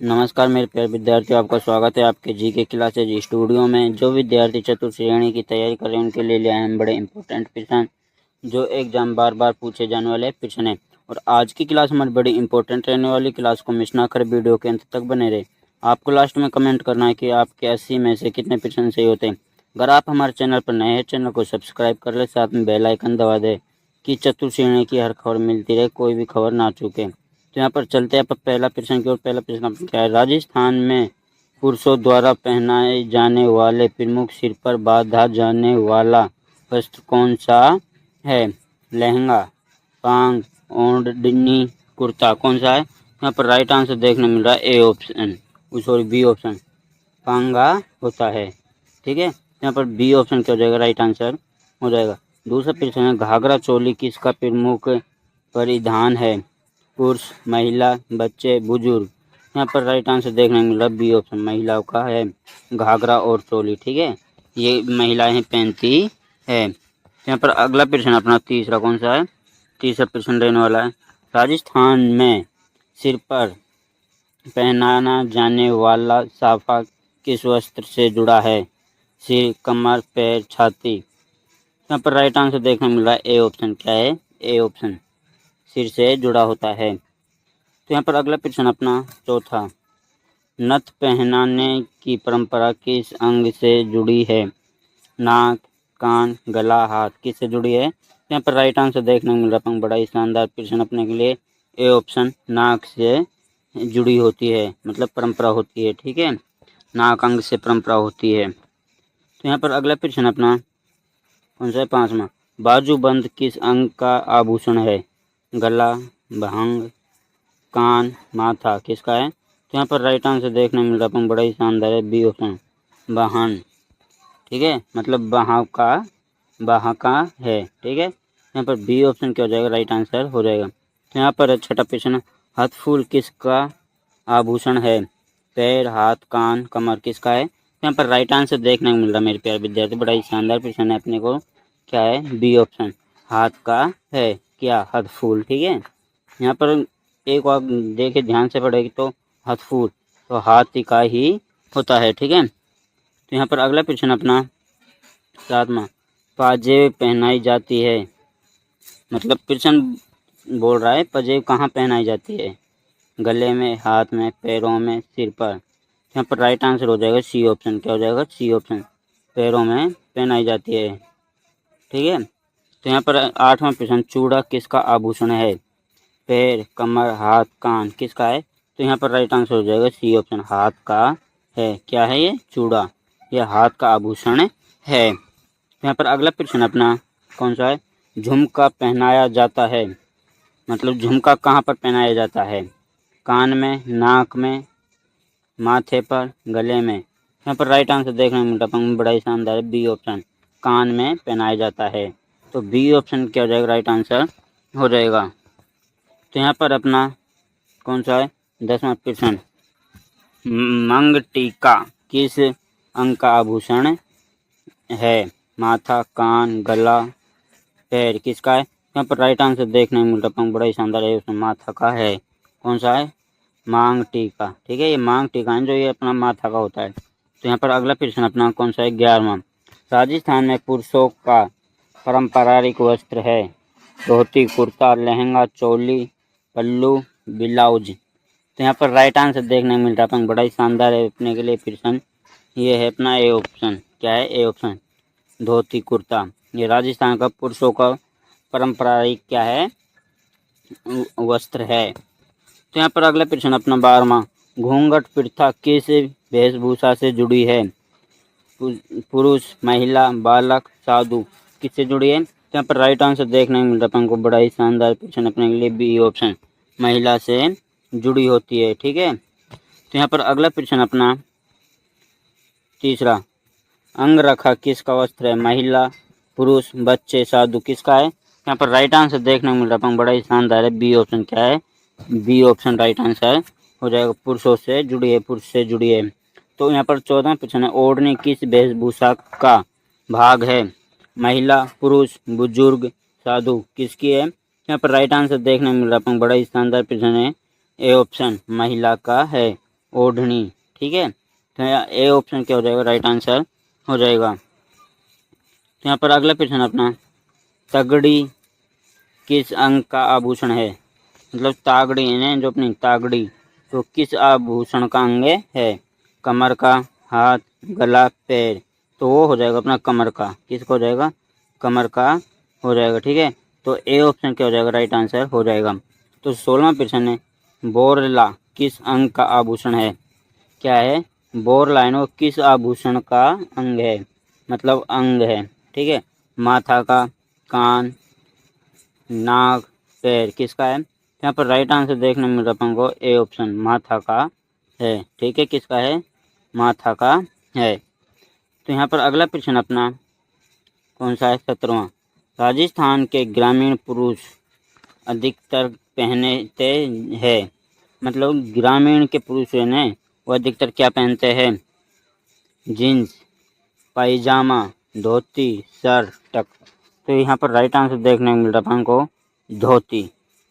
नमस्कार मेरे प्यारे विद्यार्थियों, आपका स्वागत है आपके जीके क्लासेज स्टूडियो में। जो विद्यार्थी चतुर्थ श्रेणी की तैयारी कर रहे हैं उनके लिए आए हैं बड़े इंपॉर्टेंट प्रश्न, जो एग्जाम बार बार पूछे जाने वाले प्रश्न हैं। और आज की क्लास हमारी बड़ी इंपॉर्टेंट रहने वाली। क्लास को मिस ना कर वीडियो के अंत तक बने रहे। आपको लास्ट में कमेंट करना है कि आपके 80 में से कितने प्रश्न सही होते हैं। अगर आप हमारे चैनल पर नए हैं, चैनल को सब्सक्राइब कर ले, साथ में बेल आइकन दबा दे कि चतुर्थ श्रेणी की हर खबर मिलती रहे, कोई भी खबर ना चूके। तो यहाँ पर चलते हैं पहला प्रश्न की ओर। पहला प्रश्न आपका क्या है? राजस्थान में पुरुषों द्वारा पहनाए जाने वाले प्रमुख सिर पर बांधा जाने वाला वस्त्र कौन सा है? लहंगा, पांग, ओढ़नी, कुर्ता। कौन सा है? यहाँ पर राइट आंसर देखने मिल रहा है A option, sorry B option, Panga होता है। ठीक है, यहाँ पर बी ऑप्शन क्या हो जाएगा? राइट आंसर हो जाएगा। दूसरा प्रश्न है, घाघरा चोली किसका प्रमुख परिधान है? पुरुष, महिला, बच्चे, बुजुर्ग। यहाँ पर राइट आंसर देखने को मिल रहा है बी ऑप्शन, महिलाओं का है घाघरा और चोली। ठीक है, ये महिलाएं पहनती है। यहाँ पर अगला प्रश्न अपना तीसरा कौन सा है? तीसरा प्रश्न रहने वाला है, राजस्थान में सिर पर पहनाना जाने वाला साफा किस वस्त्र से जुड़ा है? सिर, कमर, पैर, छाती। यहाँ पर राइट आंसर देखने को मिल रहा है ए ऑप्शन। क्या है? ए ऑप्शन, सिर से जुड़ा होता है। तो यहाँ पर अगला प्रश्न अपना चौथा, नथ पहनाने की परंपरा किस अंग से जुड़ी है? नाक, कान, गला, हाथ। किससे जुड़ी है? यहाँ पर राइट आंसर देखने को मिल रहा है बड़ा ही शानदार प्रश्न अपने के लिए, ए ऑप्शन, नाक से जुड़ी होती है, मतलब परंपरा होती है। ठीक है, नाक अंग से परंपरा होती है। तो यहाँ पर अगला प्रश्न अपना कौन सा है? पांचवा, बाजूबंद किस अंग का आभूषण है? गला, भंग, कान, माथा। किसका है? तो यहाँ पर राइट आंसर देखने में मिल रहा है बड़ा ही शानदार है, बी ऑप्शन, वाहन। ठीक है, मतलब बाहा का है। ठीक है, यहाँ पर बी ऑप्शन क्या हो जाएगा? राइट आंसर हो जाएगा। तो यहाँ पर छठा प्रश्न, हथफूल किसका आभूषण है? पैर, हाथ, कान, कमर। किसका है? यहाँ पर राइट आंसर देखने को मिल रहा है मेरे प्यारे विद्यार्थी, बड़ा ही शानदार प्रश्न है अपने को। क्या है? बी ऑप्शन, हाथ का है क्या? हथफूल। ठीक है, यहाँ पर एक बार देखे ध्यान से पढ़ेगी तो हथफूल तो हाथ का ही होता है। ठीक है, तो यहाँ पर अगला प्रश्न अपना सातवां, पाजेब पहनाई जाती है, मतलब प्रश्न बोल रहा है पाजेब कहाँ पहनाई जाती है? गले में, हाथ में, पैरों में, सिर पर। यहाँ पर राइट आंसर हो जाएगा सी ऑप्शन। क्या हो जाएगा? सी ऑप्शन, पैरों में पहनाई जाती है। ठीक है, तो यहाँ पर आठवां प्रश्न, चूड़ा किसका आभूषण है? पैर, कमर, हाथ, कान। किसका है? तो यहाँ पर राइट आंसर हो जाएगा सी ऑप्शन, हाथ का है। क्या है ये? चूड़ा, यह हाथ का आभूषण है। यहाँ पर अगला प्रश्न अपना कौन सा है? झुमका पहनाया जाता है, मतलब झुमका कहाँ पर पहनाया जाता है? कान में, नाक में, माथे पर, गले में। यहाँ पर राइट आंसर देखने को मिलता है बड़ा ही शानदार है, बी ऑप्शन, कान में पहनाया जाता है। तो बी ऑप्शन क्या हो जाएगा? राइट आंसर हो जाएगा। तो यहाँ पर अपना कौन सा है? 10वां प्रश्न, मंग टीका किस अंग का आभूषण है? माथा, कान, गला, पैर। किसका है? यहाँ पर राइट आंसर देखने को मिल रहा है बड़ा ही शानदार है, उसमें माथा का है। कौन सा है? मांग टीका। ठीक है, ये मांग टीका है जो ये अपना माथा का होता है। तो यहाँ पर अगला प्रश्न अपना कौन सा है? 11वां, राजस्थान में पुरुषों का पारंपरिक वस्त्र है धोती, कुर्ता, लहंगा, चोली, पल्लू, ब्लाउज। तो यहाँ पर राइट आंसर देखने को मिल रहा है बड़ा ही शानदार है अपने के लिए प्रश्न, ये है अपना ए ऑप्शन। क्या है? ए ऑप्शन, धोती, कुर्ता। ये राजस्थान का पुरुषों का पारंपरिक क्या है? वस्त्र है। तो यहाँ पर अगला प्रश्न अपना 12वां, घूंघट प्रथा किस वेशभूषा से जुड़ी है? पुरुष, महिला, बालक, साधु। किससे जुड़ी है? तो यहाँ पर राइट आंसर देखने को मिल रहा है हमको बड़ा ही शानदार प्रश्न अपने के लिए, बी ऑप्शन, महिला से जुड़ी होती है। ठीक है, तो यहाँ पर अगला प्रश्न अपना तीसरा, अंगरखा किसका वस्त्र है? महिला, पुरुष, बच्चे, साधु। किसका है? यहाँ पर राइट आंसर देखने को मिल रहा है बड़ा ही शानदार है, बी ऑप्शन। क्या है? बी ऑप्शन राइट आंसर हो जाएगा, पुरुषों से जुड़ी है, पुरुष से जुड़ी है। तो यहाँ पर 14वां प्रश्न है, ओढ़नी किस वेशभूषा का भाग है? महिला, पुरुष, बुजुर्ग, साधु। किसकी है? यहाँ पर राइट आंसर देखने को मिल रहा है बड़ा ही शानदार प्रश्न है, ए ऑप्शन, महिला का है। ओढ़नी। ठीक है, तो यहाँ ए ऑप्शन क्या हो जाएगा, राइट आंसर हो जाएगा। तो यहाँ पर अगला प्रश्न अपना, तगड़ी किस अंग का आभूषण है। मतलब तागड़ी है जो अपनी तागड़ी, तो किस आभूषण का अंग है। कमर का, हाथ, गला, पैर। तो वो हो जाएगा अपना कमर का। किसका हो जाएगा, कमर का हो जाएगा। ठीक है, तो ए ऑप्शन क्या हो जाएगा, राइट आंसर हो जाएगा। तो 16वां प्रश्न है, बोरला किस अंग का आभूषण है। क्या है, बोरलाइनो किस आभूषण का अंग है, मतलब अंग है। ठीक है, माथा का, कान, नाक, पैर, किसका है। यहाँ पर राइट आंसर देखने में मिल रहा अपन को ए ऑप्शन, माथा का है। ठीक है, किसका है, माथा का है। तो यहाँ पर अगला प्रश्न अपना कौन सा है, 17वां, राजस्थान के ग्रामीण पुरुष अधिकतर पहनते हैं। मतलब ग्रामीण के पुरुष है ना, वो अधिकतर क्या पहनते हैं, जीन्स, पायजामा, धोती, शर्ट, टक। तो यहाँ पर राइट आंसर देखने को मिल रहा है अपन को धोती।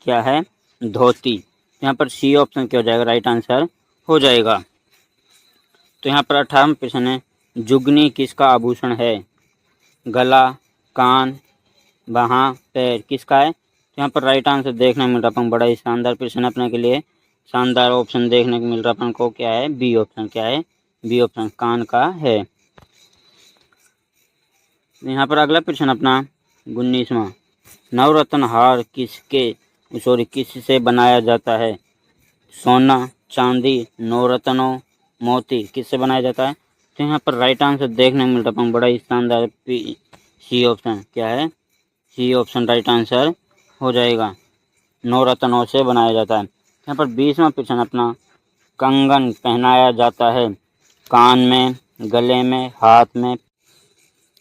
क्या है, धोती। यहाँ पर सी ऑप्शन क्या हो जाएगा, राइट आंसर हो जाएगा। तो यहाँ पर 18वां प्रश्न है, जुगनी किसका आभूषण है। गला, कान, बाहाँ, पैर, किसका है। तो यहाँ पर राइट आंसर देखने को मिल रहा अपन, बड़ा ही शानदार प्रश्न अपने के लिए। शानदार ऑप्शन देखने को मिल रहा अपन को, क्या है, बी ऑप्शन। क्या है, बी ऑप्शन, कान का है। यहाँ पर अगला प्रश्न अपना 19वां, नवरत्न हार किससे बनाया जाता है। सोना, चांदी, नवरत्नों, मोती, किससे बनाया जाता है। तो यहाँ पर राइट आंसर देखने को मिल रहा है बड़ा ही शानदार, सी ऑप्शन। क्या है, सी ऑप्शन राइट आंसर हो जाएगा, नवरत्नों से बनाया जाता है। यहाँ पर 20वां प्रश्न अपना, कंगन पहनाया जाता है कान में, गले में, हाथ में,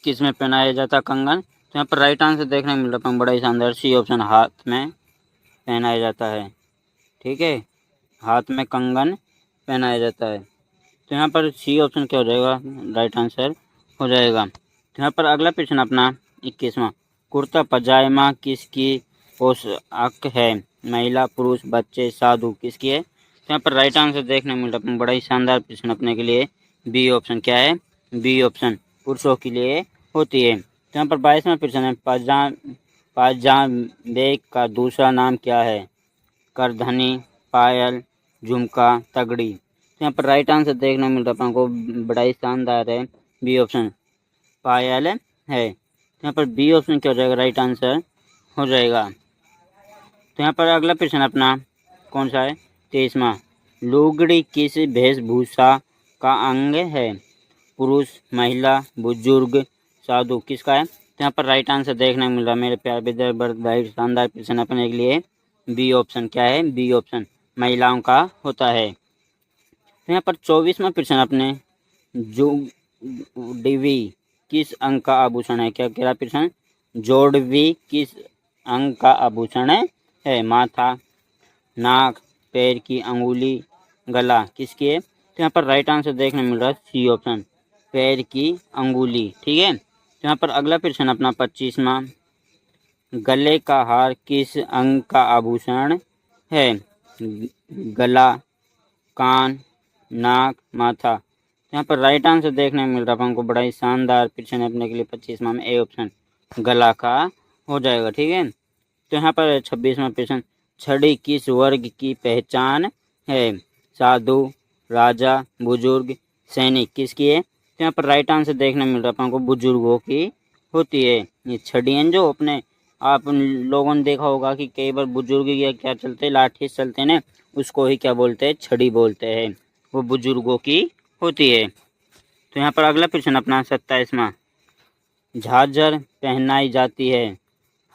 किस में पहनाया जाता है कंगन। तो यहाँ पर राइट आंसर देखने को मिल रहा है बड़ा ही शानदार, सी ऑप्शन, हाथ में पहनाया जाता है। ठीक है, हाथ में कंगन पहनाया जाता है। तो यहाँ पर सी ऑप्शन क्या हो जाएगा, राइट आंसर हो जाएगा। तो यहाँ पर अगला प्रश्न अपना 21वां, कुर्ता पजामा किसकी पोशाक है। महिला, पुरुष, बच्चे, साधु, किसकी है। तो यहाँ पर राइट आंसर देखने को मिल रहा है बड़ा ही शानदार प्रश्न अपने के लिए, बी ऑप्शन। क्या है, बी ऑप्शन, पुरुषों के लिए होती है। तो यहाँ पर 22वां प्रश्न है, पाजामे का दूसरा नाम क्या है। करधनी, पायल, झुमका, तगड़ी। तो यहाँ पर राइट आंसर देखने को मिल रहा है आपको, बड़ा ही शानदार है, बी ऑप्शन, पायल है। तो यहाँ पर बी ऑप्शन क्या हो जाएगा, राइट आंसर हो जाएगा। तो यहाँ पर अगला प्रश्न अपना कौन सा है, 23वां, लुगड़ी किस वेशभूषा का अंग है। पुरुष, महिला, बुजुर्ग, साधु, किसका है। तो यहाँ पर राइट आंसर देखने को मिल रहा है मेरे प्यार विद्यार्थी, शानदार प्रश्न अपने के लिए, बी ऑप्शन। क्या है, बी ऑप्शन, महिलाओं का होता है। तो यहाँ पर 24वां प्रश्न अपने, जोड़वी किस अंग का आभूषण है। क्या कह रहा प्रश्न, जोड़वी किस अंग का आभूषण है। माथा, नाक, पैर की अंगुली, गला, किसकी है। तो यहाँ पर राइट आंसर देखने मिल रहा है सी ऑप्शन, पैर की अंगुली। ठीक है, तो यहाँ पर अगला प्रश्न अपना 25वां, गले का हार किस अंग का आभूषण है। गला, कान, नाक, माथा। यहाँ पर राइट आंसर देखने में मिल रहा है हमको, बड़ा ही शानदार प्रश्न है अपने के लिए 25वां में, ए ऑप्शन, गला का हो जाएगा। ठीक है, तो यहाँ पर 26वां प्रश्न, छड़ी किस वर्ग की पहचान है। साधु, राजा, बुजुर्ग, सैनिक, किसकी है। तो यहाँ पर राइट आंसर देखने में मिल रहा है हमको, बुजुर्गों की होती है। ये छड़ियाँ जो अपने आप लोगों ने देखा होगा कि कई बार बुजुर्ग या क्या चलते, लाठी चलते ना, उसको ही क्या बोलते हैं, छड़ी बोलते हैं, वो बुजुर्गों की होती है। तो यहाँ पर अगला प्रश्न अपना 27वां, झांझर पहनाई जाती है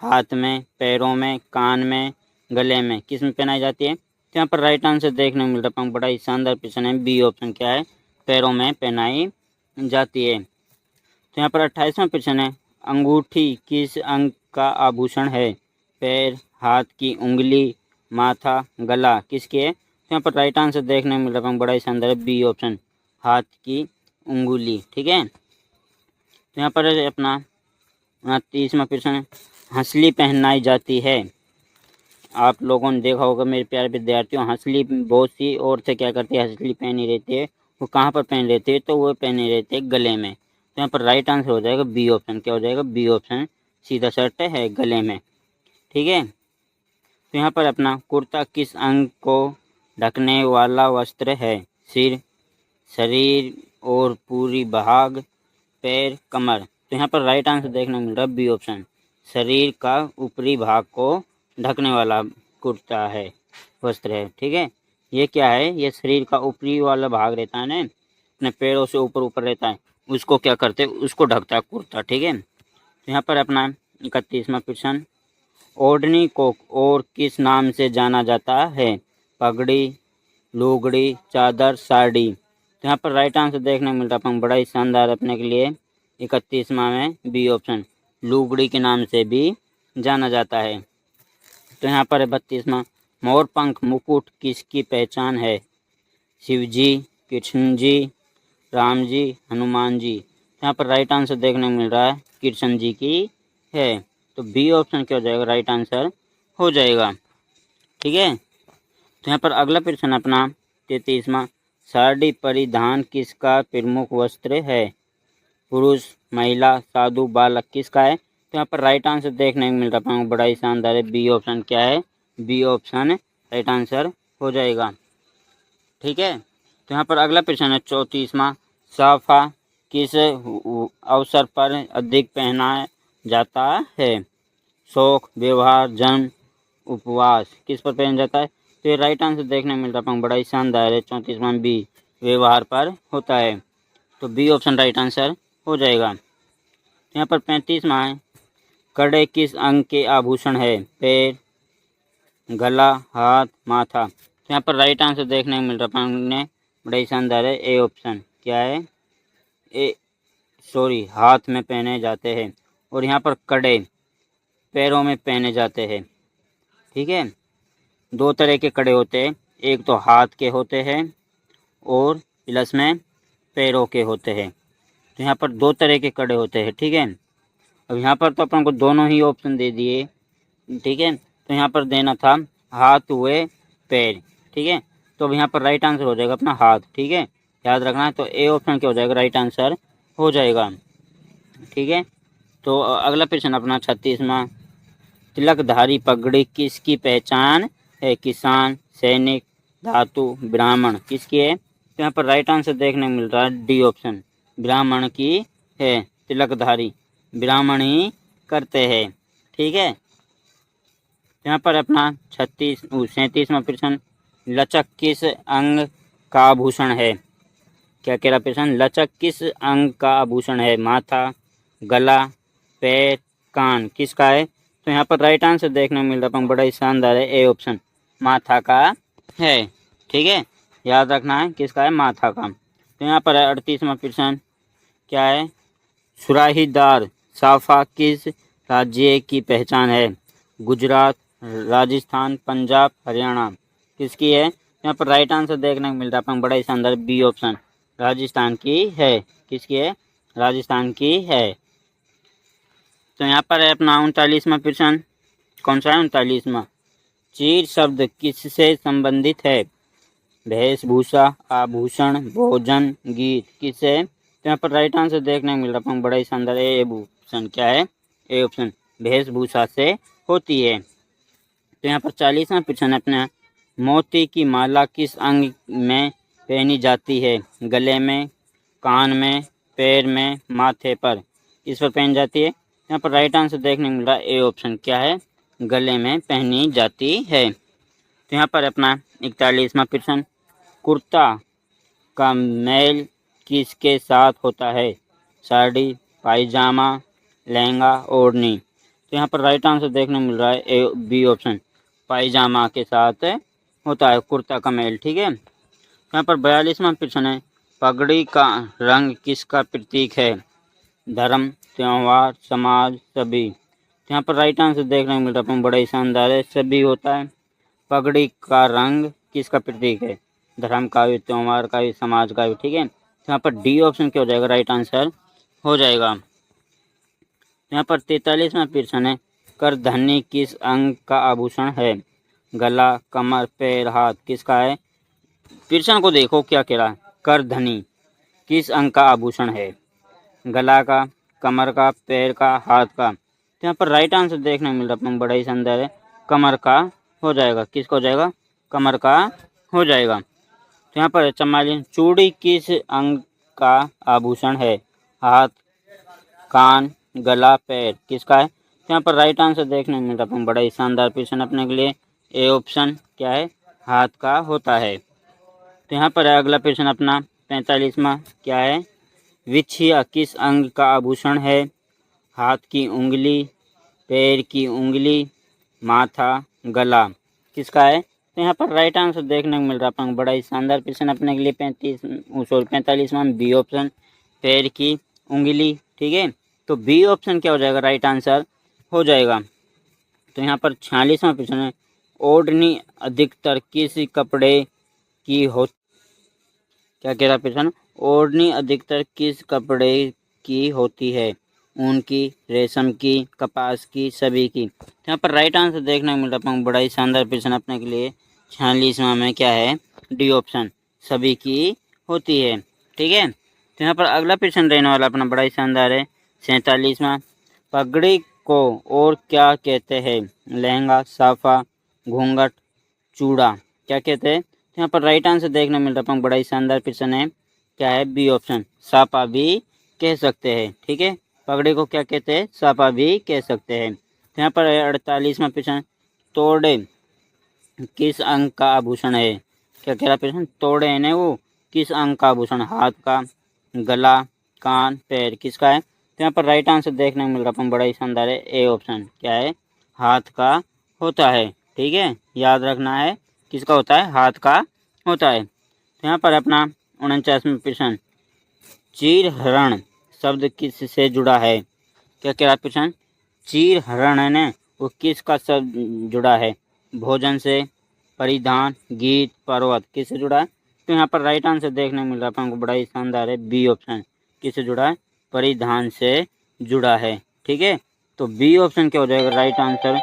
हाथ में, पैरों में, कान में, गले में, किस में पहनाई जाती है। तो यहाँ पर राइट आंसर देखने को मिल रहा है, बड़ा ही शानदार प्रश्न है, बी ऑप्शन। क्या है, पैरों में पहनाई जाती है। तो यहाँ पर 28वां प्रश्न है, अंगूठी किस अंग का आभूषण है। पैर, हाथ की उंगली, माथा, गला, किसकी है। तो यहाँ पर राइट आंसर देखने को मिल रहा है, बड़ा ही शानदार है, बी ऑप्शन, हाथ की उंगली। ठीक है, तो यहाँ पर अपना 29वां प्रश्न है, हंसली पहनाई जाती है आप लोगों ने देखा होगा मेरे प्यारे विद्यार्थियों, हंसली बहुत सी औरतें क्या करती है, हंसली पहनी रहती है। वो कहाँ पर पहन रहती है, तो वो पहनी रहती है गले में। तो यहाँ पर राइट आंसर हो जाएगा बी ऑप्शन। क्या हो जाएगा? बी ऑप्शन सीधा शर्ट है गले में। ठीक है। तो यहाँ पर अपना कुर्ता किस अंग को ढकने वाला वस्त्र है? सिर, शरीर और पूरी भाग, पैर, कमर। तो यहाँ पर राइट आंसर देखने को मिल रहा है बी ऑप्शन, शरीर का ऊपरी भाग को ढकने वाला कुर्ता है, वस्त्र है। ठीक है। ये क्या है? ये शरीर का ऊपरी वाला भाग रहता है ना, अपने पैरों से ऊपर ऊपर रहता है, उसको क्या करते हैं? उसको ढकता है कुर्ता। ठीक है। तो यहाँ पर अपना 31वां प्रश्न, ओढ़नी को और किस नाम से जाना जाता है? पगड़ी, लुगड़ी, चादर, साड़ी। तो यहाँ पर राइट आंसर देखने को मिल रहा है बड़ा ही शानदार अपने के लिए 31वां में बी ऑप्शन, लुगड़ी के नाम से भी जाना जाता है। तो यहाँ पर है 32वां, मोर पंख मुकुट किसकी पहचान है? शिव जी, कृष्ण जी, राम जी, हनुमान जी। यहाँ पर राइट आंसर देखने को मिल रहा है कृष्ण जी की है। तो बी ऑप्शन क्या हो जाएगा? राइट आंसर हो जाएगा। ठीक है। तो यहाँ पर अगला प्रश्न अपना 33वां, साड़ी परिधान किसका प्रमुख वस्त्र है? पुरुष, महिला, साधु, बालक, किसका है? तो यहाँ पर राइट आंसर देखने को मिल रहा है बड़ा ही शानदार है, बी ऑप्शन। क्या है? बी ऑप्शन राइट आंसर हो जाएगा। ठीक है। तो यहाँ पर अगला प्रश्न है 34वां, साफा किस अवसर पर अधिक पहना जाता है? शौक, व्यवहार, जन्म, उपवास, किस पर पहना जाता है? तो ये राइट आंसर देखने को मिल रहा है बड़ा ही शानदार है 34वां बी, व्यवहार पर होता है। तो बी ऑप्शन राइट आंसर हो जाएगा। यहाँ पर 35वां है, कड़े किस अंग के आभूषण है? पैर, गला, हाथ, माथा। तो यहाँ पर राइट आंसर देखने को मिल रहा है बड़ा ही शानदार है, ए ऑप्शन। क्या है? ए सॉरी, हाथ में पहने जाते हैं। और यहाँ पर कड़े पैरों में पहने जाते हैं। ठीक है। दो तरह के कड़े होते हैं, एक तो हाथ के होते हैं और प्लस में पैरों के होते हैं। तो यहाँ पर दो तरह के कड़े होते हैं। ठीक है। अब यहाँ पर तो अपन को दोनों ही ऑप्शन दे दिए। ठीक है। तो यहाँ पर देना था हाथ हुए पैर। ठीक है। तो अब यहाँ पर राइट आंसर हो जाएगा अपना हाथ। ठीक है, याद रखना है। तो ए ऑप्शन क्या हो जाएगा? राइट आंसर हो जाएगा। ठीक है। तो अगला प्रश्न अपना 36वां, तिलकधारी पगड़ी किसकी पहचान है? किसान, सैनिक, धातु, ब्राह्मण, किसकी है? तो यहाँ पर राइट आंसर देखने को मिल रहा है डी ऑप्शन, ब्राह्मण की है। तिलकधारी ब्राह्मण ही करते हैं। ठीक है। यहाँ पर अपना 37वां प्रश्न, लचक किस अंग का आभूषण है? क्या कह रहा प्रश्न? लचक किस अंग का आभूषण है? माथा, गला, पैर, कान, किसका है? तो यहाँ पर राइट आंसर देखने को मिल रहा है बड़ा ही शानदार है, ए ऑप्शन, माथा का है। ठीक है, याद रखना है किसका है? माथा का। तो यहाँ पर 38वां प्रश्न क्या है? सुराहीदार साफा किस राज्य की पहचान है? गुजरात, राजस्थान, पंजाब, हरियाणा, किसकी है? यहाँ पर राइट आंसर देखने को मिल रहा है बड़ा ही शानदार, बी ऑप्शन, राजस्थान की है। किसकी है? राजस्थान की है। तो यहाँ पर है अपना 39वां प्रश्न, कौन सा है? 39वां, चीर शब्द किससे संबंधित है? वेशभूषा, आभूषण, भोजन, गीत, किससे? तो यहाँ पर राइट आंसर देखने को मिल रहा है बड़ा ही शानदार, ए ऑप्शन। क्या है? ए ऑप्शन, वेशभूषा से होती है। तो यहाँ पर 40वां प्रश्न अपना, मोती की माला किस अंग में पहनी जाती है? गले में, कान में, पैर में, माथे पर, किस पर पहनी जाती है? यहाँ पर राइट आंसर देखने को मिल रहा है ए ऑप्शन। क्या है? गले में पहनी जाती है। तो यहाँ पर अपना 41वां प्रश्न, कुर्ता का मेल किसके साथ होता है? साड़ी, पायजामा, लहंगा, ओढ़नी। तो यहाँ पर राइट आंसर देखने को मिल रहा है ए बी ऑप्शन, पायजामा के साथ होता है कुर्ता का मेल। ठीक है। यहाँ पर 42वां प्रश्न है, पगड़ी का रंग किसका प्रतीक है? धर्म, त्योहार, समाज, सभी। तो यहाँ पर राइट आंसर देखने को मिल रहा है बड़ा ही शानदार है, सभी होता है। पगड़ी का रंग किसका प्रतीक है? धर्म का भी, त्योहार का भी, समाज का भी। ठीक है। तो यहाँ पर डी ऑप्शन क्या हो जाएगा? राइट आंसर हो जाएगा। यहाँ पर 43वां प्रश्न है, करधनी किस अंग का आभूषण है? गला, कमर, पैर, हाथ किसका है? प्रश्न को देखो क्या कह रहा है। करधनी किस अंग का आभूषण है? गला का, कमर का, पैर का, हाथ का। तो यहाँ पर राइट आंसर देखने को मिल रहा है बड़ा ही शानदार है, कमर का हो जाएगा। किसका हो जाएगा? कमर का हो जाएगा। तो यहाँ पर 44, चूड़ी किस अंग का आभूषण है? हाथ, कान, गला, पैर किसका है? तो यहाँ पर राइट आंसर देखने को मिल रहा है बड़ा ही शानदार प्रश्न अपने के लिए। ए ऑप्शन क्या है? हाथ का होता है। तो यहाँ पर अगला प्रश्न अपना 45वां क्या है? विछिया किस अंग का आभूषण है? हाथ की उंगली, पैर की उंगली, माथा, गला किसका है? तो यहाँ पर राइट आंसर देखने को मिल रहा है बड़ा ही शानदार प्रश्न अपने के लिए 45वां बी ऑप्शन, पैर की उंगली। ठीक है, तो बी ऑप्शन क्या हो जाएगा? राइट आंसर हो जाएगा। तो यहाँ पर 46वां प्रश्न है, ओढ़नी अधिकतर किस कपड़े की हो? क्या कह रहा प्रश्न? ओढ़नी अधिकतर किस कपड़े की होती है? ऊन की, रेशम की, कपास की, सभी की। यहाँ पर राइट आंसर देखने को मिल रहा है बड़ा ही शानदार प्रश्न अपने के लिए। 46वां में क्या है? डी ऑप्शन, सभी की होती है। ठीक है, तो यहाँ पर अगला प्रश्न रहने वाला अपना बड़ा ही शानदार है 47वां, पगड़ी को और क्या कहते हैं? लहंगा, साफा, घूंघट, चूड़ा क्या कहते हैं? तो यहाँ पर राइट आंसर देखने मिल रहा है बड़ा ही शानदार प्रश्न है। क्या है? बी ऑप्शन, साफा भी कह सकते हैं। ठीक है, पगड़ी को क्या कहते हैं? साफा भी कह सकते हैं। तो यहाँ पर 48वां प्रश्न, तोड़े किस अंग का आभूषण है? क्या कह रहा प्रश्न? तोड़े है ना वो, किस अंग का आभूषण? हाथ का, गला, कान, पैर किसका है? तो यहाँ पर राइट आंसर देखने को मिल रहा है बड़ा ही शानदार है। ए ऑप्शन क्या है? हाथ का होता है। ठीक है, याद रखना है किसका होता है? हाथ का होता है। तो यहाँ पर अपना 49वां प्रश्न, चीर हरण शब्द किस से जुड़ा है? क्या कह रहा प्रश्न? चीर हरण है ना, वो किसका शब्द जुड़ा है? भोजन से, परिधान, गीत, पर्वत किससे जुड़ा है? तो यहाँ पर राइट आंसर देखने को मिल रहा है हमको बड़ा ही शानदार है। बी ऑप्शन किससे जुड़ा है? परिधान से जुड़ा है। ठीक है, तो बी ऑप्शन क्या हो जाएगा? राइट आंसर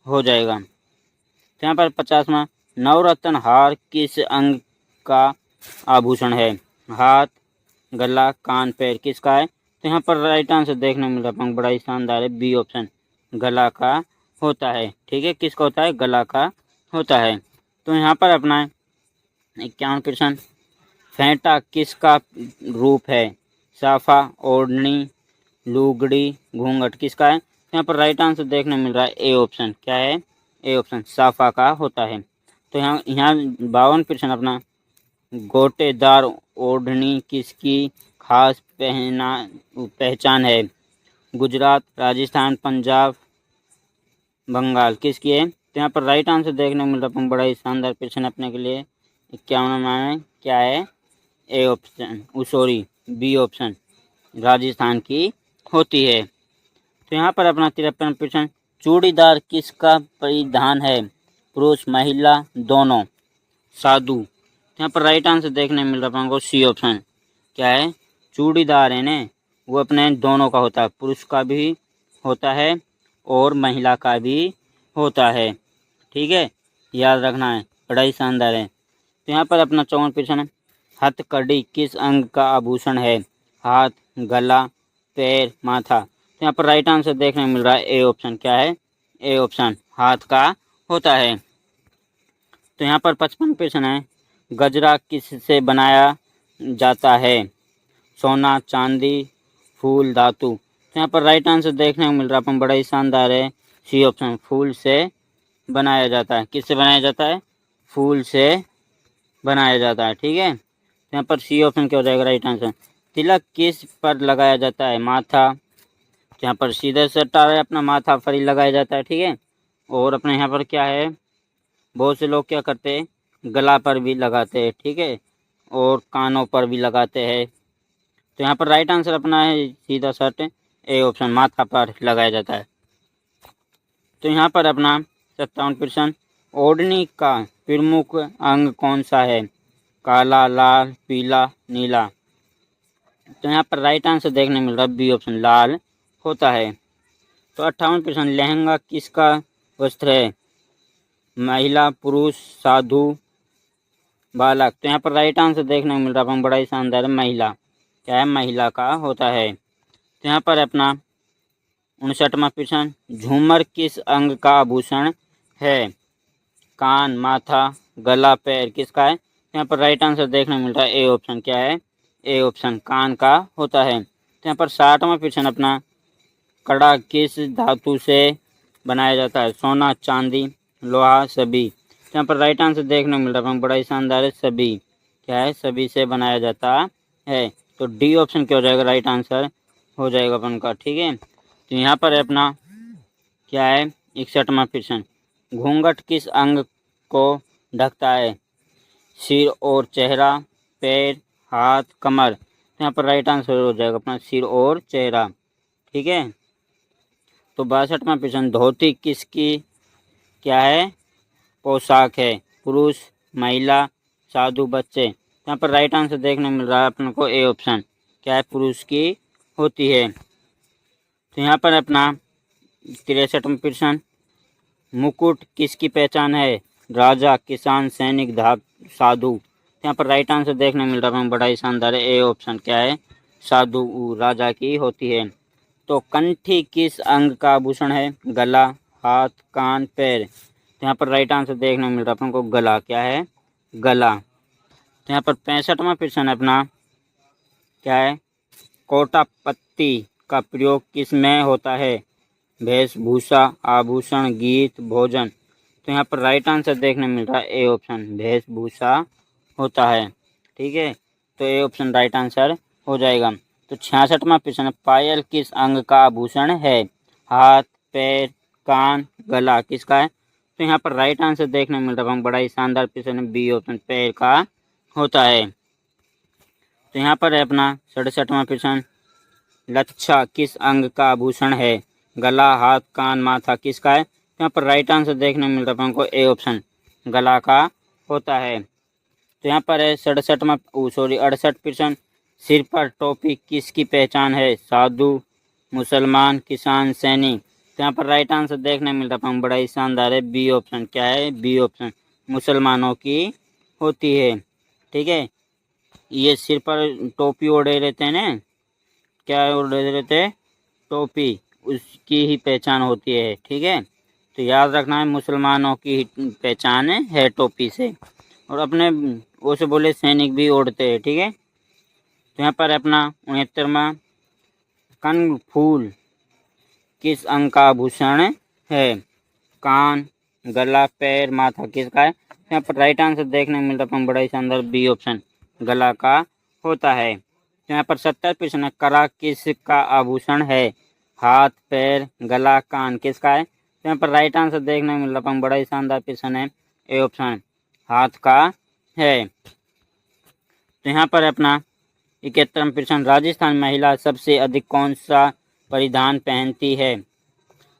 हो जाएगा। तो यहाँ पर 50वां, नवरत्न हार किस अंग का आभूषण है? हाथ, गला, कान, पैर किसका है? तो यहाँ पर राइट आंसर देखने को मिल रहा है बड़ा ही शानदार है। बी ऑप्शन, गला का होता है। ठीक है, किसका होता है? गला का होता है। तो यहाँ पर अपना 51 प्रश्न, फेंटा किसका रूप है? साफा, ओढ़नी, लुगड़ी, घूंघट किसका है? यहाँ पर राइट आंसर देखने मिल रहा है ए ऑप्शन। क्या है? ए ऑप्शन, साफा का होता है। तो यहाँ यहाँ 52 प्रश्न अपना, गोटेदार ओढ़नी किसकी खास पहचान है? गुजरात, राजस्थान, पंजाब, बंगाल किसकी है? तो यहाँ पर राइट आंसर देखने को मिल रहा है बड़ा ही शानदार प्रश्न अपने के लिए। 51वां में क्या है? A option, sorry B option, Rajasthan की होती है। तो यहाँ पर अपना 53 प्रश्न, चूड़ीदार किसका परिधान है? पुरुष, महिला, दोनों, साधु। यहाँ पर राइट आंसर देखने मिल रहा है हमको सी ऑप्शन। क्या है? चूड़ीदार है ना, वो अपने दोनों का होता है, पुरुष का भी होता है और महिला का भी होता है। ठीक है, याद रखना है, बड़ा ही शानदार है। तो यहाँ पर अपना 54 प्रश्न, हथकड़ी किस अंग का आभूषण है? हाथ, गला, पैर, माथा। तो यहाँ पर राइट आंसर देखने को मिल रहा है ए ऑप्शन। क्या है? ए ऑप्शन, हाथ का होता है। तो यहाँ पर 55 प्रश्न है, गजरा किससे बनाया जाता है? सोना, चांदी, फूल, धातु। तो यहाँ पर राइट आंसर देखने को मिल रहा है बड़ा ही शानदार है। सी ऑप्शन, फूल से बनाया जाता है। किससे बनाया जाता है? फूल से बनाया जाता है। ठीक है, यहाँ पर सी ऑप्शन क्या हो जाएगा? Right answer. तिलक किस पर लगाया जाता है? माथा। यहाँ पर सीधे सट्टा है, अपना माथा पर ही लगाया जाता है। ठीक है, और अपने यहाँ पर क्या है, बहुत से लोग क्या करते हैं, गला पर भी लगाते हैं। ठीक है, और कानों पर भी लगाते हैं। तो यहाँ पर राइट आंसर अपना है सीधा शर्ट ए ऑप्शन, माथा पर लगाया जाता है। तो यहाँ पर अपना 57 प्रश्न, ओढ़नी का प्रमुख अंग कौन सा है? काला, लाल, पीला, नीला। तो यहाँ पर राइट आंसर देखने मिल रहा है बी ऑप्शन, लाल होता है। तो 58 प्रश्न, लहंगा किसका वस्त्र है? महिला, पुरुष, साधु, बालक। तो यहाँ पर राइट आंसर देखने को मिल रहा है, बड़ा ही शानदार है, महिला। क्या है? महिला का होता है। तो यहाँ पर अपना 59वां प्रश्न, झूमर किस अंग का आभूषण है? कान, माथा, गला, पैर, किसका है? यहाँ पर राइट आंसर देखने को मिल रहा है ए ऑप्शन। क्या है? ए ऑप्शन, कान का होता है। तो यहाँ पर 60वां प्रश्न अपना, कड़ा किस धातु से बनाया जाता है? सोना, चांदी, लोहा, सभी। यहाँ पर राइट आंसर देखने को मिल रहा है, बड़ा ही शानदार है, सभी। क्या है? सभी से बनाया जाता है। तो डी ऑप्शन क्या हो जाएगा? राइट आंसर हो जाएगा अपन का। ठीक है, तो यहाँ पर है अपना क्या है? 61वां प्रश्न, घूंघट किस अंग को ढकता है? सिर और चेहरा, पैर, हाथ, कमर। तो यहाँ पर राइट आंसर हो जाएगा अपना सिर और चेहरा। ठीक है, तो 62वां प्रश्न, धोती किसकी क्या है? पोशाक है? पुरुष, महिला, साधु, बच्चे। यहाँ पर राइट आंसर देखने मिल रहा है अपन को ए ऑप्शन। क्या है? पुरुष की होती है। तो यहाँ पर अपना 63वां प्रश्न, मुकुट किसकी पहचान है? राजा, किसान, सैनिक, साधु। यहाँ पर राइट आंसर देखने मिल रहा है, बड़ा ही शानदार है, ए ऑप्शन। क्या है? साधु, राजा की होती है। तो कंठी किस अंग का आभूषण है? गला, हाथ, कान, पैर। तो यहाँ पर राइट आंसर देखने को मिल रहा है अपन को गला। क्या है? गला। तो यहाँ पर 65वां प्रश्न है अपना, क्या है? कोटा पत्ती का प्रयोग किस में होता है? वेशभूषा, आभूषण, गीत, भोजन। तो यहाँ पर राइट आंसर देखने मिल रहा है ए ऑप्शन, वेशभूषा होता है। ठीक है, तो ए ऑप्शन राइट आंसर हो जाएगा। तो 66वां प्रश्न, पायल किस अंग का आभूषण है? हाथ, पैर, कान, गला, किसका है? तो यहाँ पर राइट आंसर देखने मिल रहा है, बड़ा ही शानदार प्रश्न है, बी ऑप्शन, पैर का होता है। तो यहाँ पर है अपना 67वां प्रश्न, लच्छा किस अंग का आभूषण है? गला, हाथ, कान, माथा, किसका है? यहाँ पर राइट आंसर देखने मिल रहा है हमको ए ऑप्शन, गला का होता है। तो यहाँ पर है 68 प्रश्न, सिर पर टोपी किसकी पहचान है? साधु, मुसलमान, किसान, सैनिक। तो यहाँ पर राइट आंसर देखने मिल रहा है, बड़ा ही शानदार है, बी ऑप्शन। क्या है? बी ऑप्शन, मुसलमानों की होती है। ठीक है, ये सिर पर टोपी ओढ़े रहते हैं ना, क्या ओढ़े रहते हैं? टोपी, उसकी ही पहचान होती है। ठीक है, तो याद रखना है, मुसलमानों की पहचान है टोपी से। और अपने वो से बोले सैनिक भी ओढ़ते हैं। ठीक है, तो यहाँ पर अपना 69वां, कर्ण फूल किस अंग का आभूषण है? कान, गला, पैर, माथा, किसका है? यहाँ पर राइट आंसर देखने को मिल रहा है, बड़ा ही शानदार, बी ऑप्शन, गला का होता है। तो यहाँ पर 70 प्रश्न है, कड़ा किसका आभूषण है? हाथ, पैर, गला, कान, किसका है? तो यहाँ पर राइट आंसर देखने को मिल रहा है, बड़ा ही शानदार प्रश्न है, ए ऑप्शन, हाथ का है। तो यहाँ पर अपना 71वां प्रश्न, राजस्थान महिला सबसे अधिक कौन सा परिधान पहनती है?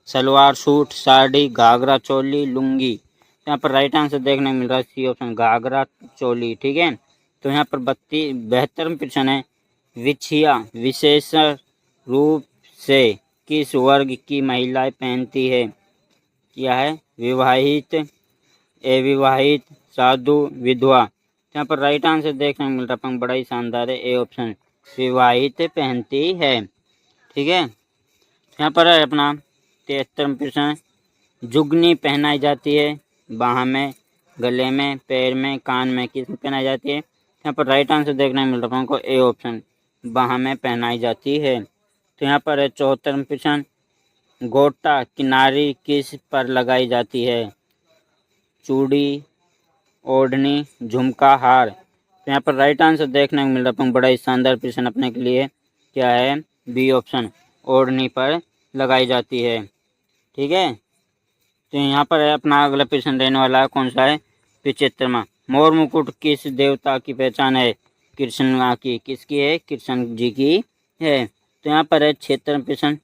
सलवार सूट, साड़ी, घाघरा चोली, लुंगी। यहाँ पर राइट आंसर देखने को मिल रहा है सी ऑप्शन, घाघरा चोली। ठीक है, तो यहाँ पर 72वां प्रश्न है, विछिया विशेष रूप से किस वर्ग की महिलाएं पहनती है? क्या है? विवाहित, अविवाहित, साधु, विधवा। यहाँ पर राइट आंसर देखने को मिल रहा है, बड़ा ही शानदार है, ए ऑप्शन, विवाहित पहनती है। ठीक है, यहाँ पर है अपना 73वां प्रश्न, जुगनी पहनाई जाती है बाह में, गले में, पैर में, कान में, किस में पहनाई जाती है? यहाँ पर राइट आंसर देखने को मिल रहा है हमको ए ऑप्शन, बाह में पहनाई जाती है। तो यहाँ पर है 74वां प्रश्न, गोटा किनारी किस पर लगाई जाती है? चूड़ी, ओढ़नी, झुमका, हार। तो यहाँ पर राइट आंसर देखने को मिल रहा है, बड़ा ही शानदार प्रश्न अपने के लिए, क्या है? बी ऑप्शन, ओढ़नी पर लगाई जाती है। ठीक है, तो यहाँ पर है अपना अगला प्रश्न रहने वाला है, कौन सा है? 75वां, मोर मुकुट किस देवता की पहचान है? कृष्ण की, किसकी है? कृष्ण जी की है। तो यहाँ पर है 76वां प्रश्न,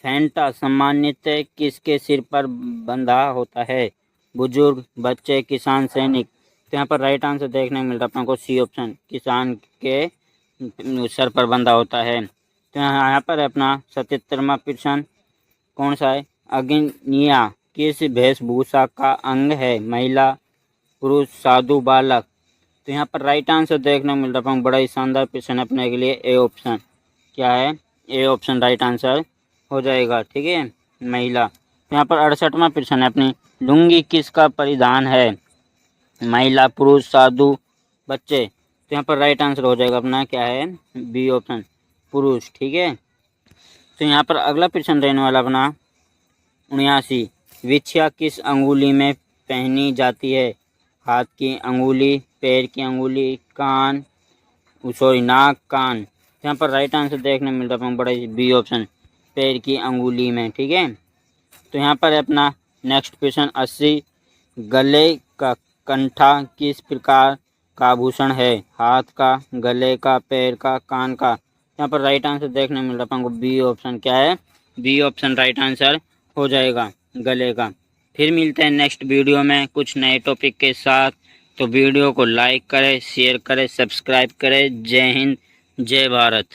फेंटा सम्मानित किसके सिर पर बंधा होता है? बुजुर्ग, बच्चे, किसान, सैनिक। तो यहाँ पर राइट आंसर देखने को मिल रहा है अपने को सी ऑप्शन, किसान के सर पर बंधा होता है। तो यहाँ पर अपना 77वां प्रश्न, कौन सा है? अग्निया किस वेशभूषा का अंग है? महिला, पुरुष, साधु, बालक। तो यहाँ पर राइट आंसर देखने को मिल रहा है, बड़ा ही शानदार क्वेश्चन अपने के लिए। ए ऑप्शन क्या है? ए ऑप्शन राइट आंसर हो जाएगा। ठीक है, महिला। तो यहाँ पर 68वां प्रश्न है अपनी, लुंगी किसका परिधान है? महिला, पुरुष, साधु, बच्चे। तो यहाँ पर राइट आंसर हो जाएगा अपना क्या है? बी ऑप्शन, पुरुष। ठीक है, तो यहाँ पर अगला प्रश्न रहने वाला अपना 79, विछिया किस अंगुली में पहनी जाती है? हाथ की अंगुली, पैर की अंगुली, कान, सॉरी नाक, कान। यहाँ पर राइट आंसर देखने मिल रहा है बड़ा, बी ऑप्शन, पैर की अंगुली में। ठीक है, तो यहाँ पर अपना नेक्स्ट क्वेश्चन 80, गले का कंठा किस प्रकार का आभूषण है? हाथ का, गले का, पैर का, कान का। यहाँ पर राइट आंसर देखने मिल रहा है हमको बी ऑप्शन क्या है? बी ऑप्शन राइट आंसर हो जाएगा, गले का। फिर मिलते हैं नेक्स्ट वीडियो में कुछ नए टॉपिक के साथ। तो वीडियो को लाइक करें, शेयर करें, सब्सक्राइब करें। जय हिंद, जय भारत।